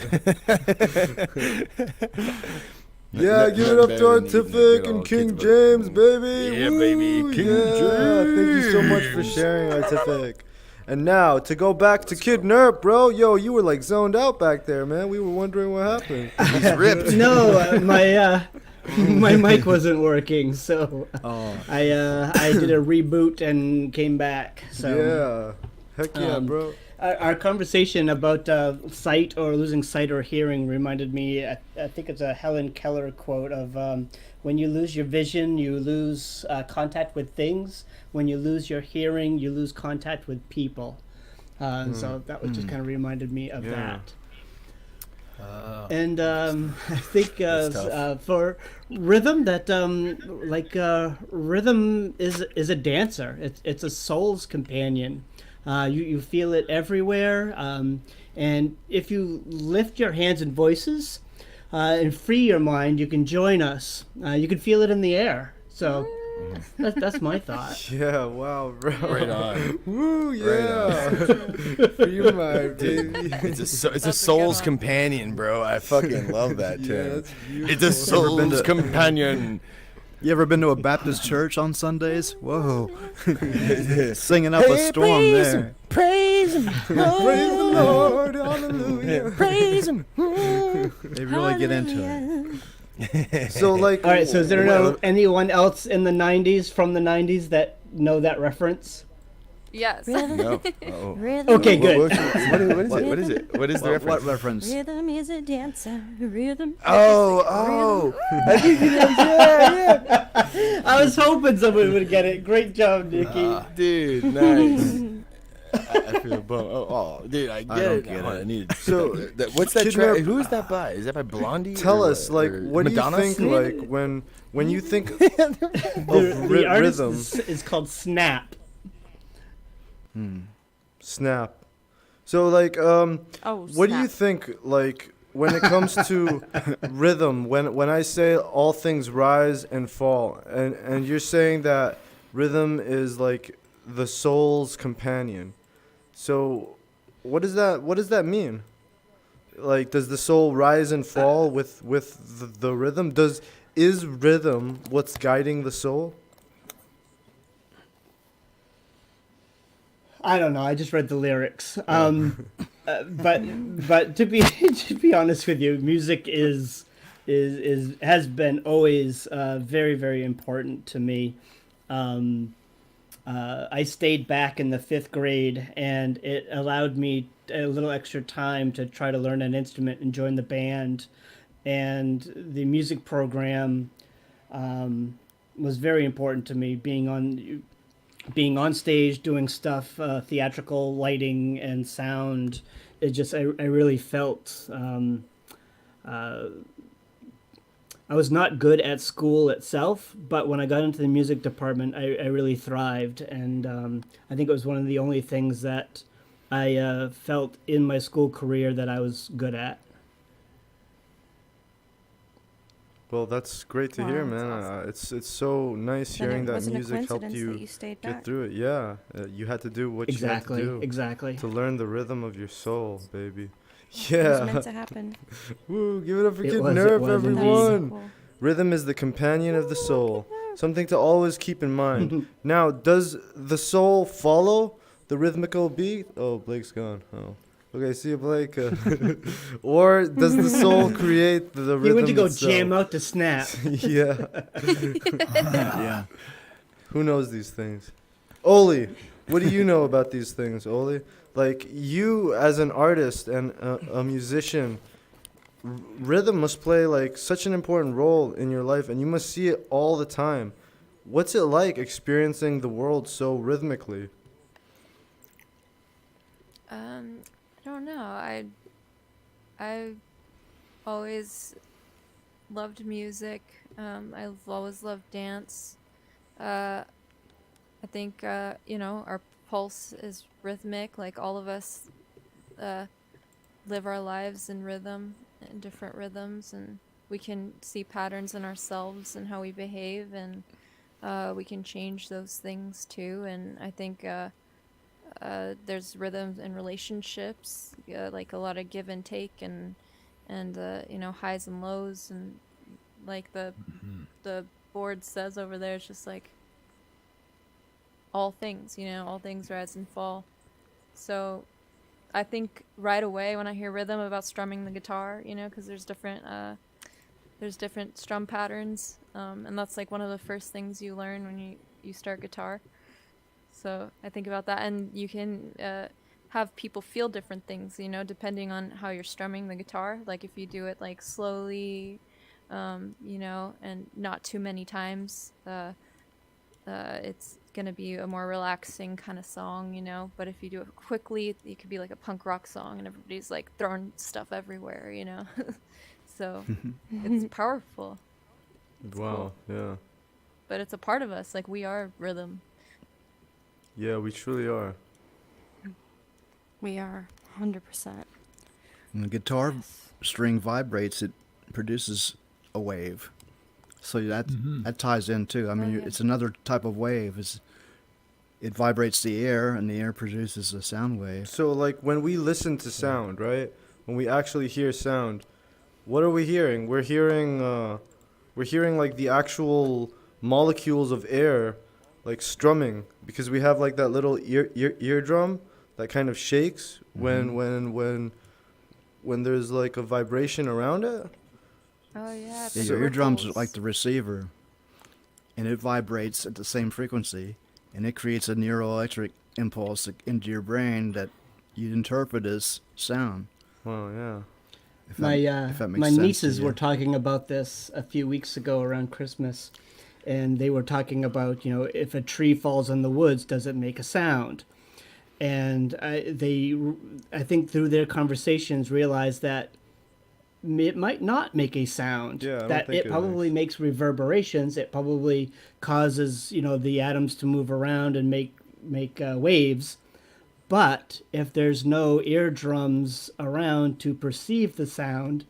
Yeah, give it up to Artific and King James, baby. Yeah, Woo, baby. King yeah. Thank you so much for James. sharing, Artific. And now to go back to Kid Nerp, bro. Yo, you were like zoned out back there, man. We were wondering what happened. He's ripped. No, my mic wasn't working, so Oh, I did a reboot and came back. So yeah. Heck yeah, bro. our conversation about sight or losing sight or hearing reminded me. I think it's a Helen Keller quote of when you lose your vision, you lose contact with things. When you lose your hearing, you lose contact with people. So that was just kind of reminded me of Yeah. that. And I think That's tough. for rhythm, that rhythm is a dancer. It's a soul's companion. You feel it everywhere. And if you lift your hands and voices and free your mind, you can join us. You can feel it in the air. So that's my thought. Yeah, wow, bro. Right on. Woo, Right yeah. Free my baby. It's a That's a good soul's one. companion, bro. I fucking love that Yeah, term. that's It's a Ever been soul's to- companion. You ever been to a Baptist church on Sundays? Whoa. Singing up a storm there. Praise him. Praise the Lord, hallelujah. Praise him. They really get into it. So like, All right. So is there well, anyone else in the '90s from the '90s that know that reference? Yes. Rhythm. No. Oh. Rhythm. Okay, good. What is it? What is the reference? What reference? Rhythm is a dancer. Rhythm. Oh. I think it is. Yeah. I was hoping someone would get it. Great job, Nikki. Dude, nice. I feel bummed. Dude, I get don't it. get now. it. I need. So, What's that Kid track? Nerd- Who is that by? Is that by Blondie? Tell or us, what? like, Or what do you Madonna? think, like, when you think of The artist rhythm, is called Snap. snap. So, like, Oh, what do you snap. think, like, when it comes to rhythm? When I say all things rise and fall, and you're saying that rhythm is like the soul's companion. So, what does that mean? Like, does the soul rise and fall with the rhythm? Is rhythm what's guiding the soul? I don't know. I just read the lyrics. But to be to be honest with you, music is has been always very, very important to me. I stayed back in the 5th grade, and it allowed me a little extra time to try to learn an instrument and join the band. And the music program was very important to me. Being on stage, doing stuff, theatrical lighting and sound. It just I really felt. I was not good at school itself, but when I got into the music department, I really thrived, and I think it was one of the only things that I felt in my school career that I was good at. Well, that's great to hear, Wow, man. It's so nice Then hearing it that wasn't a music helped coincidence you that you stayed get back. through it. Yeah, you had to do what you had to do Exactly. to learn the rhythm of your soul, baby. It was meant Yeah. to happen. Woo, give it up for It Kid was, it Nerf, was indeed. That was so everyone. cool. Rhythm is the companion of the soul. Something to always keep in mind. Now, does the soul follow the rhythmical beat? Oh, Blake's gone. Oh. Okay, see you, Blake. Or does the soul create the rhythm He went to go itself? jam out to Snap. Yeah. Yeah. Who knows these things? Oli, what do you know about these things, Oli? Like, you as an artist and a musician, rhythm must play like such an important role in your life, and you must see it all the time. What's it like experiencing the world so rhythmically? I don't know. I've always loved music. I've always loved dance. I think our pulse is rhythmic. Like all of us live our lives in rhythm, in different rhythms, and we can see patterns in ourselves and how we behave, and we can change those things too. And I think there's rhythms in relationships, like a lot of give and take, and highs and lows, and like the board says over there, it's just like all things, all things rise and fall. So I think right away when I hear rhythm about strumming the guitar, because there's different strum patterns, and that's like one of the first things you learn when you start guitar. So I think about that, and you can have people feel different things, depending on how you're strumming the guitar. Like if you do it like slowly, and not too many times, it's gonna be a more relaxing kind of song, But if you do it quickly, it could be like a punk rock song, and everybody's like throwing stuff everywhere, So it's powerful. Wow, yeah. But it's a part of us. Like we are rhythm. Yeah, we truly are. We are 100%. When the guitar string vibrates, it produces a wave. So that ties in too. I mean, yeah. it's another type of wave. It vibrates the air, and the air produces a sound wave. So, like, when we listen to sound, right? When we actually hear sound, what are we hearing? We're hearing like the actual molecules of air, like strumming, because we have like that little eardrum that kind of shakes when there's like a vibration around it. Oh yeah. Yeah, the your eardrums are ripples. like the receiver, and it vibrates at the same frequency, and it creates a neuroelectric impulse into your brain that you interpret as sound. Wow, yeah. If that makes My sense to nieces you. were talking about this a few weeks ago around Christmas, and they were talking about, if a tree falls in the woods, does it make a sound? And I think through their conversations realized that it might not make a sound. Yeah, I don't that think it it probably makes reverberations. It probably causes the atoms to move around and make waves. But if there's no eardrums around to perceive the sound,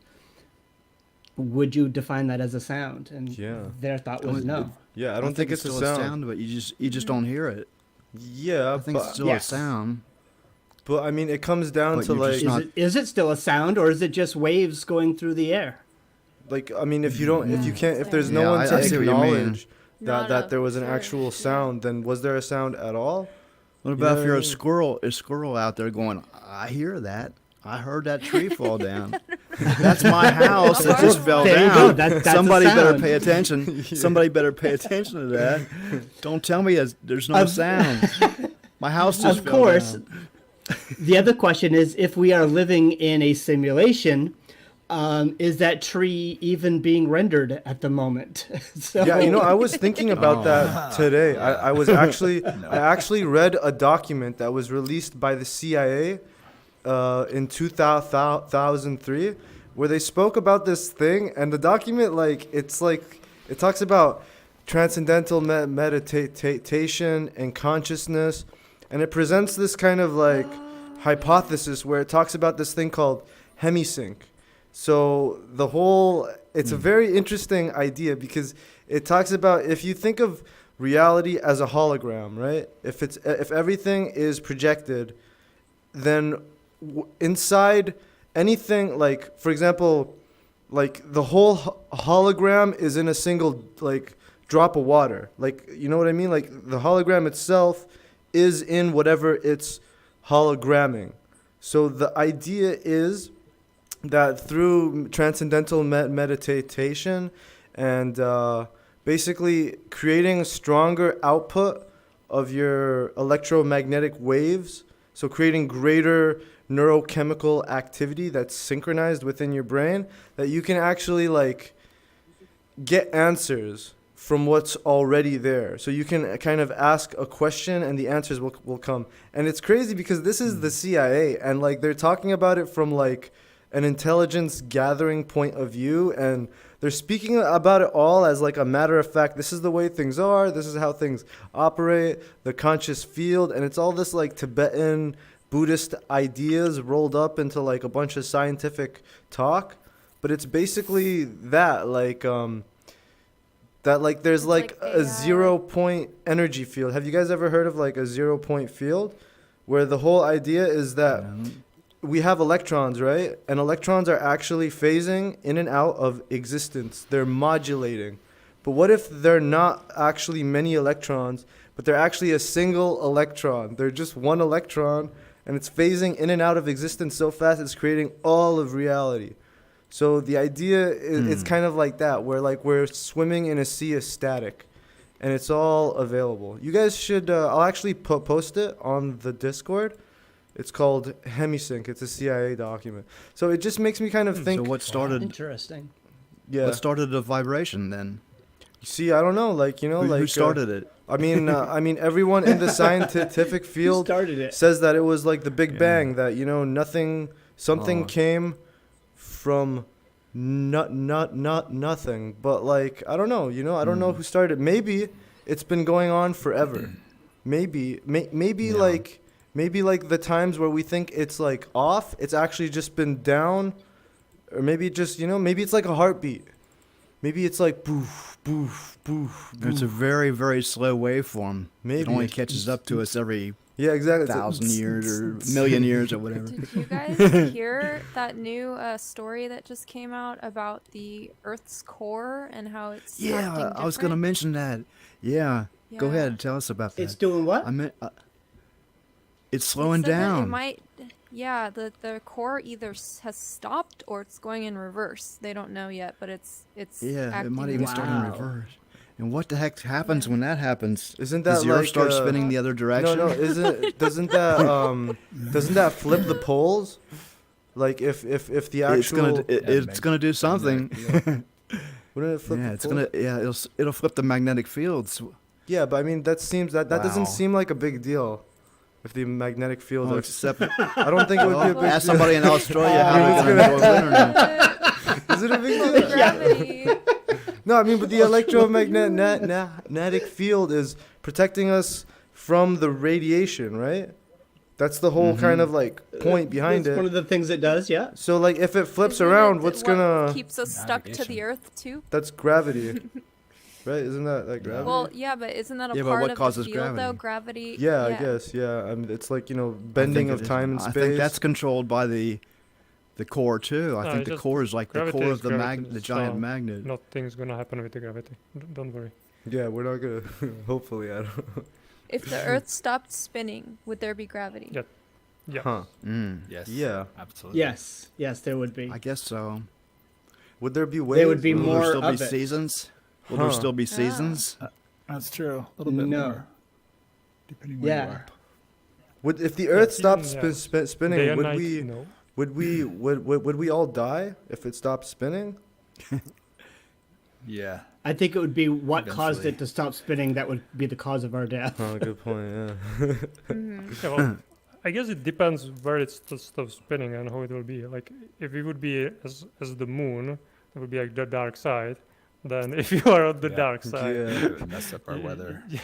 would you define that as a sound? And Yeah. their thought was no. Yeah, I don't think it's a still sound. but you just don't hear it. Yeah, I think it's still Yes. a sound. but I mean, it comes down But to you're just like, not- Is it still a sound, or is it just waves going through the air? like I mean, if you don't, if you can't, if there's no Yeah, one I to see what you mean. acknowledge Not that a there was an pure- actual yeah. sound, then was there a sound at all? What You about know if you're what I a squirrel out there going, I hear that. I heard that tree fall down. That's my house that just fell There you down. go. That's a Somebody better sound. pay attention. Somebody better pay attention to that. Don't tell me there's no sound. My house just Of fell course. down. The other question is, if we are living in a simulation, is that tree even being rendered at the moment? So, Yeah, I was thinking about that today. I actually read a document that was released by the CIA in 2003, where they spoke about this thing, and the document it talks about transcendental meditation and consciousness, and it presents this kind of like hypothesis where it talks about this thing called hemisync. So it's a very interesting idea because it talks about, if you think of reality as a hologram, right? If everything is projected, then inside anything, like for example, like the whole hologram is in a single like drop of water. Like, you know what I mean? Like the hologram itself is in whatever it's hologramming. So the idea is that through transcendental meditation and basically creating a stronger output of your electromagnetic waves, so creating greater neurochemical activity that's synchronized within your brain, that you can actually like get answers from what's already there. So you can kind of ask a question and the answers will come. And it's crazy because this is the CIA, and like they're talking about it from like an intelligence gathering point of view, and they're speaking about it all as like a matter of fact. This is the way things are. This is how things operate, the conscious field. And it's all this like Tibetan Buddhist ideas rolled up into like a bunch of scientific talk. But it's basically that there's like like a AI. 0 point energy field. Have you guys ever heard of like a 0 point field, where the whole idea is that we have electrons, right? And electrons are actually phasing in and out of existence. They're modulating. But what if they're not actually many electrons, but they're actually a single electron? They're just one electron, and it's phasing in and out of existence so fast it's creating all of reality. So the idea is it's kind of like that, where like we're swimming in a sea of static, and it's all available. You guys should, I'll actually post it on the Discord. It's called Hemisync. It's a CIA document. So it just makes me kind of think. So what started? interesting. Yeah. What started the vibration then? See, I don't know. Like, Who started it? I mean, everyone in the scientific field started it? says that it was like the Big Bang. That something Oh. came from nothing. But like, I don't know. I don't know who started it. Maybe it's been going on forever. Maybe like the times where we think it's like off, it's actually just been down, or maybe just maybe it's like a heartbeat. Maybe it's like boof, boof, boof, boof. It's a very, very slow waveform. Maybe It only catches up to us every Yeah, exactly. It's 1,000 years or million years or whatever. Did you guys hear that new story that just came out about the Earth's core and how it's acting Yeah, I was going to different? mention that. Yeah. Go Yeah. ahead, tell us about that. It's doing what? I meant it's It slowing said that down. It might, yeah, the core either has stopped or it's going in reverse. They don't know yet, but it's Yeah, it acting might even start in Wow. reverse. And what the heck happens when that happens? Isn't that Does the Earth like, start spinning the other direction? No, doesn't that flip the poles? Like if the actual it's gonna do something. wouldn't it flip Yeah, the it's poles? gonna it'll flip the magnetic fields. Yeah, but I mean that doesn't Wow. seem like a big deal. If the magnetic field, Oh, are- except I don't think it would be a big ask deal. somebody in Australia how they're gonna enjoy winter now. Is it a big deal? Gravity. No, I mean, but the electromagnetic field is protecting us from the radiation, right? That's the whole kind of like point behind It's one it. of the things it does, yeah. So like, if it flips Isn't around, it what's what gonna? keeps us stuck to the Navigation. earth too? That's gravity, right? Isn't that like gravity? Well, yeah, but isn't that a Yeah, but part what of causes the field though? gravity? Gravity. yeah, I guess. Yeah, I mean, it's like bending I of think it is. time and space. I think that's controlled by the core too. I No, think it's the just core is like the gravity core is of the gravity. the It's, giant magnet. Nothing's gonna happen with the gravity. Don't worry. Yeah, we're not gonna. Hopefully, I don't. If the earth stopped spinning, would there be gravity? Yeah. Yeah. Huh? Mm, Yes. Yeah. Absolutely. Yes, there would be. I guess so. Would there be waves? There would be Will more there still be of it. seasons? Will Huh. there still be Ah. seasons? That's true. A little bit No. more, depending where Yeah. you are. Would if the Earth stopped yeah. spinning? Day and Would night, we? no. Would we all die if it stopped spinning? Yeah. I think it would be what caused Eventually. it to stop spinning that would be the cause of our death. Oh, good point. Yeah. Mm-hmm. Yeah, well, I guess it depends where it stops spinning and how it will be. Like, if it would be as the moon, it would be like the dark side. Then, if you are on the Yeah. dark side, Yeah. It would mess up our weather. you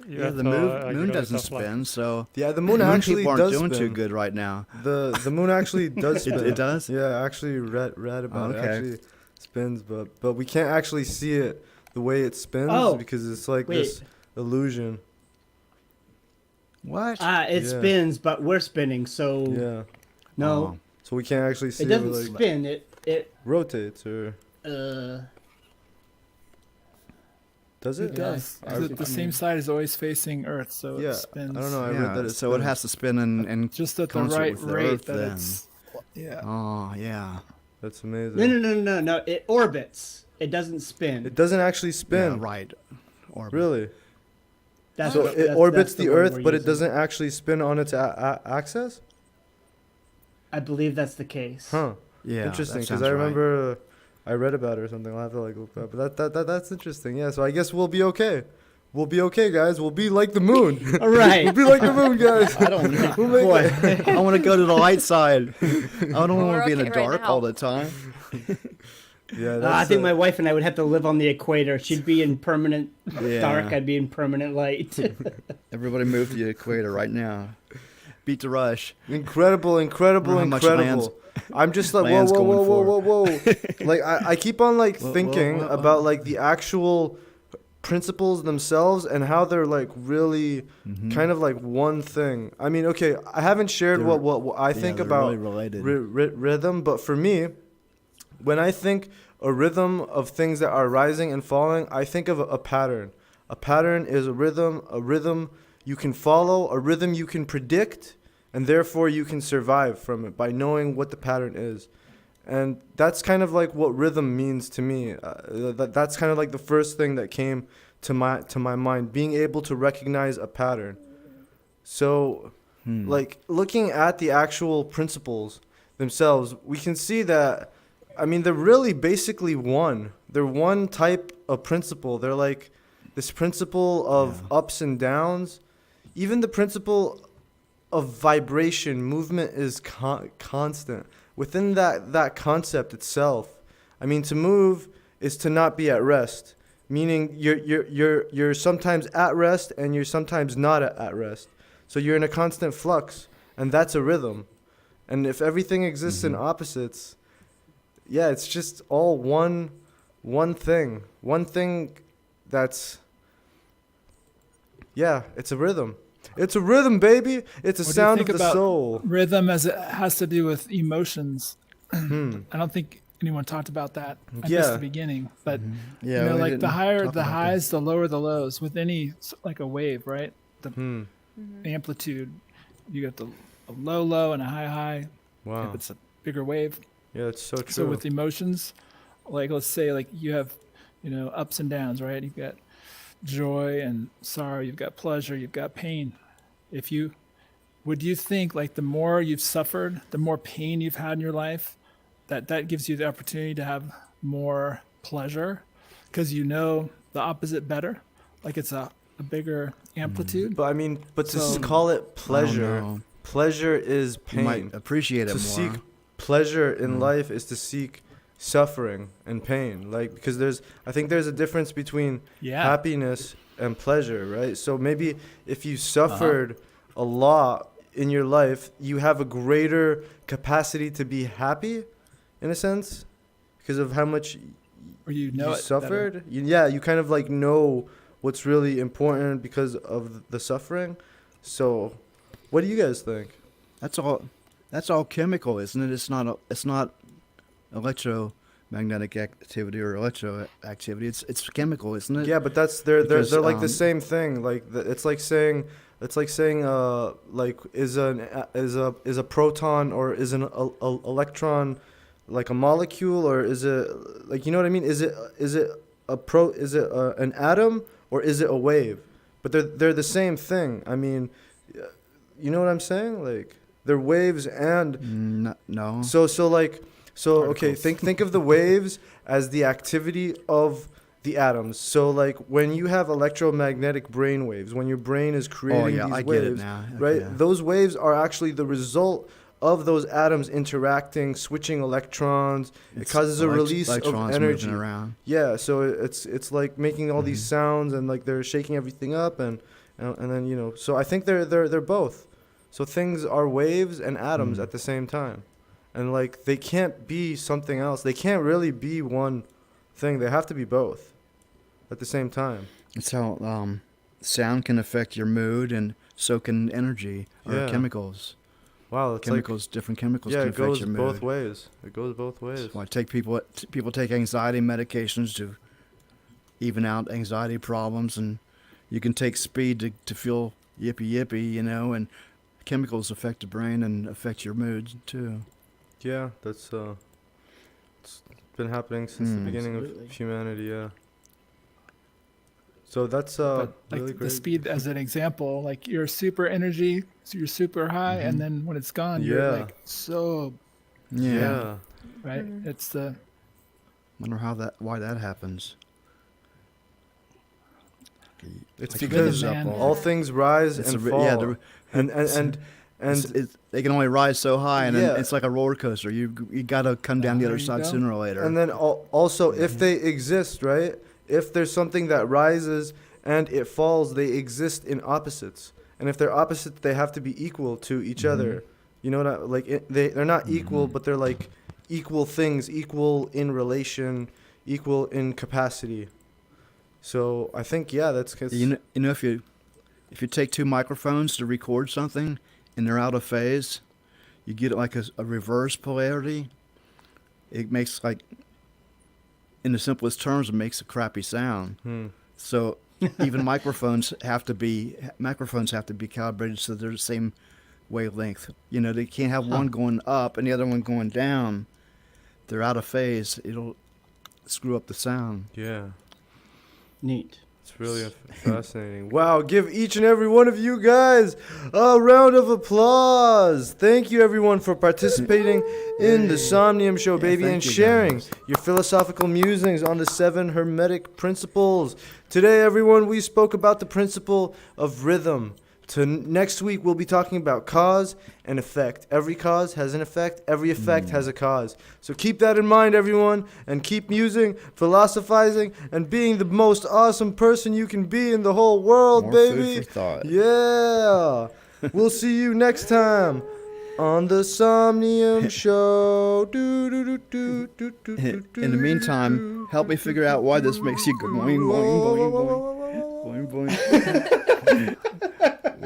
Yeah, have the to, moon, like, moon really doesn't tough luck. spin, so Yeah, the moon moon actually people aren't does doing spin. too good right now. The moon actually does It, spin. it does. Yeah, I actually read about it. Okay. Actually spins, but we can't actually see it the way it spins Oh, because it's like wait. this illusion. What? It Yeah. spins, but we're spinning, so Yeah. no, Oh. So we can't actually see it it. doesn't Like spin. It rotates or uh. does It it? does. I 'Cause see. the same side is always facing Earth, so Yeah, it spins. I don't know. I Yeah, read that it so it spins. has to spin and Just at the concert right with the rate Earth that then. it's. Yeah. Oh yeah. That's amazing. No. It orbits. It doesn't spin. It doesn't actually spin. Yeah, right. Orbit. Really? That's So what- it that's- orbits that's the word Earth, we're but it using. doesn't actually spin on its axis? I believe that's the case. Huh. Yeah. Interesting, because because I remember I read about it or something. I'll have to like look up. But that's interesting. Yeah. So I guess we'll be okay. We'll be okay, guys. We'll be like the moon. All right. We'll be like the moon, guys. I don't know. We'll make Boy. it. I want to go to the light side. I don't want We're to be in the okay right dark now. all the time. Yeah. I That's, think my wife and I would have to live on the equator. She'd be in permanent Yeah. dark. I'd be in permanent light. Everybody move to the equator right now. Beat the rush. incredible, Wonder how much incredible. I'm just like whoa, land's whoa, whoa, going whoa, whoa, whoa. Like I keep on like Whoa, whoa, thinking whoa, whoa. about like the actual principles themselves and how they're like really Mhm. kind of like one thing. I mean, okay, I haven't shared They're- what I Yeah, think they're about really related. rhythm, but for me, when I think a rhythm of things that are rising and falling, I think of a pattern. A pattern is a rhythm you can follow, a rhythm you can predict, and therefore you can survive from it by knowing what the pattern is. And that's kind of like what rhythm means to me. That's kind of like the first thing that came to my mind, being able to recognize a pattern. So, like looking at the actual principles themselves, we can see that, I mean, they're really basically one. They're one type of principle. They're like this principle of ups and downs. Even the principle of vibration, movement is constant. Within that concept itself, I mean, to move is to not be at rest. Meaning you're sometimes at rest and you're sometimes not at rest. So you're in a constant flux, and that's a rhythm. And if everything exists in opposites, yeah, it's just all one thing. One thing that's, yeah, it's a rhythm. It's a rhythm, baby. It's a What do you sound of think the about soul. Rhythm, as it has to do with emotions. Hmm. I don't think anyone talked about that. I missed Yeah. the beginning, but Yeah, you know, we like the didn't higher talk the about that. highs, the lower the lows. With any like a wave, right? The Hmm. amplitude, you get the a low and a high. Wow. If it's a bigger wave. Yeah, it's so true. So with emotions, like let's say like you have ups and downs, right? You've got joy and sorrow, you've got pleasure, you've got pain. Would you think like the more you've suffered, the more pain you've had in your life, that gives you the opportunity to have more pleasure because the opposite better? Like it's a bigger amplitude. But I mean, to So- call it I don't pleasure, know. pleasure is You pain. might appreciate it To more. seek pleasure in life is to seek suffering and pain. Like, because I think there's a difference between Yeah. happiness and pleasure, right? So maybe if you suffered a lot in your life, you have a greater capacity to be happy, in a sense, because of how much Or you you it better. suffered. You kind of like know what's really important because of the suffering. So, what do you guys think? That's all chemical, isn't it? It's not electromagnetic activity or electroactivity. It's chemical, isn't it? Yeah, but they're Because, like the same thing. Like it's like saying like is a proton or is an electron like a molecule, or is it like, you know what I mean? Is it an atom, or is it a wave? But they're the same thing. I mean, you know what I'm saying? Like they're waves and No. So okay, Particles. think of the waves as the activity of the atoms. So like when you have electromagnetic brain waves, when your brain is creating these I waves, get it now. right? Okay. Those waves are actually the result of those atoms interacting, switching electrons. It causes a release of electrons energy. moving around. Yeah, so it's like making all these sounds, and like they're shaking everything up, and then so I think they're both. So things are waves and atoms at the same time. And like they can't be something else. They can't really be one thing. They have to be both at the same time. It's how sound can affect your mood, and so can energy or Yeah. chemicals. Wow, it's Different chemicals yeah, can it affect goes your mood. both ways. It goes both ways. That's why people take anxiety medications to even out anxiety problems, and you can take speed to feel yippee, and chemicals affect the brain and affect your mood too. Yeah, that's it's been happening since the beginning Absolutely. of humanity. Yeah. So that's But like really the great. speed as an example, like you're super energy, so you're super high, and then when it's gone, you're Yeah. like so Yeah. right. It's the Wonder why that happens. It's Like because rhythm, man. all things rise It's and a ri- fall. yeah, the- and they can only rise so high, and Yeah. then it's like a roller coaster. You got to come down the There other you side go. sooner or later. and then also if they exist, right? If there's something that rises and it falls, they exist in opposites. And if they're opposite, they have to be equal to each other. You know what they're not equal, but they're like equal things, equal in relation, equal in capacity. So I think that's 'cause you know if you take two microphones to record something and they're out of phase, you get like a reverse polarity. It makes like, in the simplest terms, it makes a crappy sound. So even microphones have to be calibrated so they're the same wavelength. They can't have one going up and the other one going down. They're out of phase. It'll screw up the sound. Yeah. Neat. It's really fascinating. Wow, give each and every one of you guys a round of applause. Thank you, everyone, for participating in the Somnium Show, baby, thank and you, sharing guys. your philosophical musings on the 7 Hermetic principles. Today, everyone, we spoke about the principle of rhythm. Next week, we'll be talking about cause and effect. Every cause has an effect. Every effect has a cause. So keep that in mind, everyone, and keep musing, philosophizing, and being the most awesome person you can be in the whole world, More baby. food for thought. Yeah. We'll see you next time on the Somnium Show. In the meantime, help me figure out why this makes you go boing, boing, boing, boing, boing, boing.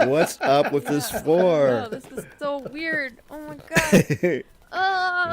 What's up with this floor? Oh, this is so weird. Oh my god.